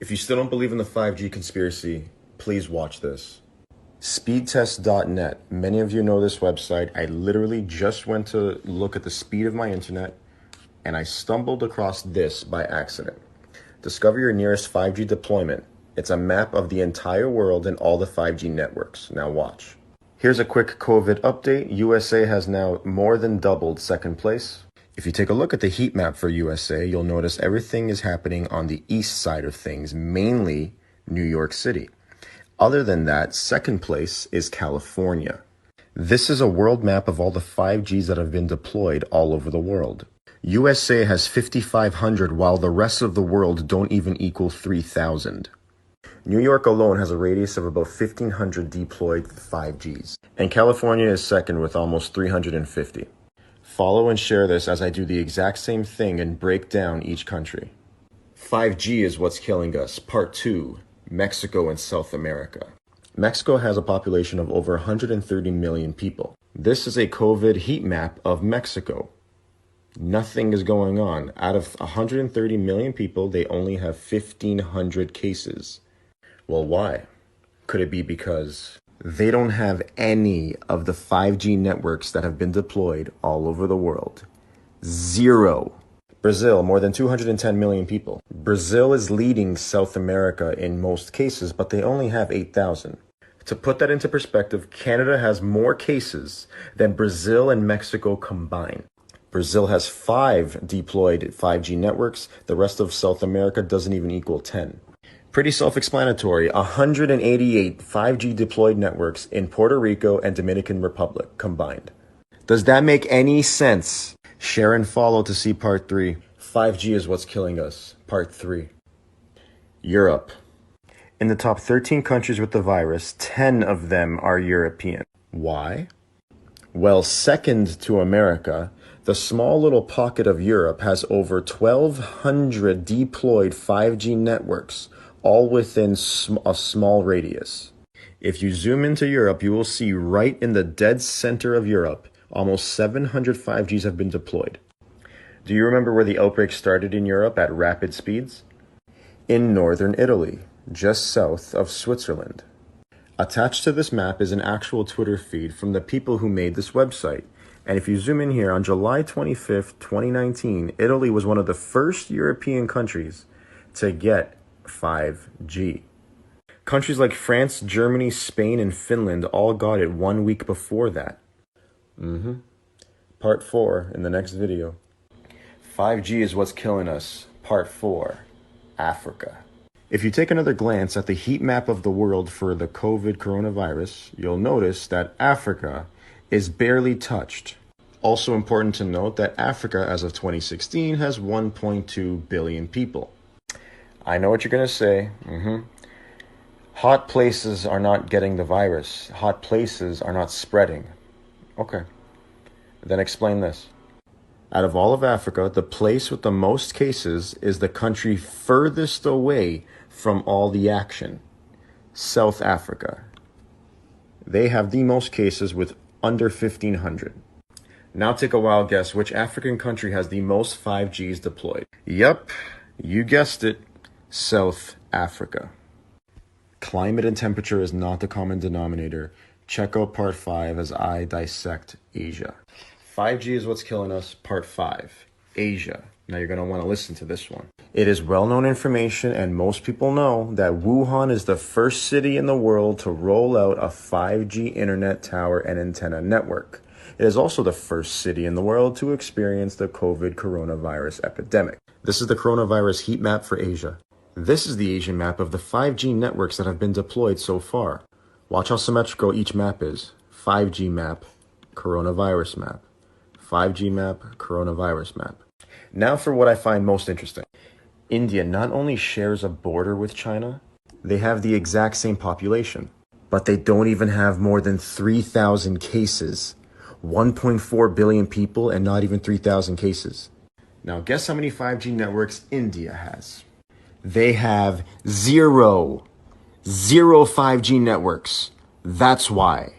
If you still don't believe in the 5G conspiracy, please watch this. Speedtest.net. Many of you know this website. I literally just went to look at the speed of my internet and I stumbled across this by accident. Discover your nearest 5G deployment. It's a map of the entire world and all the 5G networks. Now watch. Here's a quick COVID update. USA has now more than doubled second place. If you take a look at the heat map for USA, you'll notice everything is happening on the east side of things, mainly New York City. Other than that, second place is California. This is a world map of all the 5Gs that have been deployed all over the world. USA has 5,500, while the rest of the world don't even equal 3,000. New York alone has a radius of about 1,500 deployed 5Gs. And California is second with almost 350. Follow and share this as I do the exact same thing and break down each country. 5G is what's killing us. Part 2. Mexico and South America. Mexico has a population of over 130 million people. This is a COVID heat map of Mexico. Nothing is going on. Out of 130 million people, they only have 1,500 cases. Well, why? Could it be because they don't have any of the 5G networks that have been deployed all over the world? Zero. Brazil, more than 210 million people. Brazil is leading South America in most cases, but they only have 8,000. To put that into perspective, Canada has more cases than Brazil and Mexico combined. Brazil has 5 deployed 5G networks. The rest of South America doesn't even equal 10. Pretty self-explanatory. 188 5G deployed networks in Puerto Rico and Dominican Republic combined. Does that make any sense? Share and follow to see part 3. 5G is what's killing us. Part 3. Europe. In the top 13 countries with the virus, 10 of them are European. Why? Well, second to America, the small little pocket of Europe has over 1,200 deployed 5G networks, all within a small radius. If you zoom into Europe, you will see right in the dead center of Europe, almost 700 5Gs have been deployed. Do you remember where the outbreak started in Europe at rapid speeds? In northern Italy, just south of Switzerland. Attached to this map is an actual Twitter feed from the people who made this website. And if you zoom in here, on July 25th, 2019, Italy was one of the first European countries to get 5G. Countries like France, Germany, Spain, and Finland all got it 1 week before that. Part 4 in the next video. 5G is what's killing us. Part 4. Africa. If you take another glance at the heat map of the world for the COVID coronavirus, you'll notice that Africa is barely touched. Also important to note that Africa, as of 2016, has 1.2 billion people. I know what you're going to say. Hot places are not getting the virus. Hot places are not spreading. Okay. Then explain this. Out of all of Africa, the place with the most cases is the country furthest away from all the action. South Africa. They have the most cases with under 1,500. Now take a wild guess which African country has the most 5Gs deployed. Yep, you guessed it. South Africa. Climate and temperature is not the common denominator. Check out part 5 as I dissect Asia. 5G is what's killing us. Part 5. Asia. Now you're going to want to listen to this one. It is well-known information, and most people know that Wuhan is the first city in the world to roll out a 5G internet tower and antenna network. It is also the first city in the world to experience the COVID coronavirus epidemic. This is the coronavirus heat map for Asia. This is the Asian map of the 5G networks that have been deployed so far. Watch how symmetrical each map is. 5G map, coronavirus map. 5G map, coronavirus map. Now for what I find most interesting. India not only shares a border with China, they have the exact same population, but they don't even have more than 3,000 cases. 1.4 billion people and not even 3,000 cases. Now guess how many 5G networks India has? They have zero 5G networks. That's why.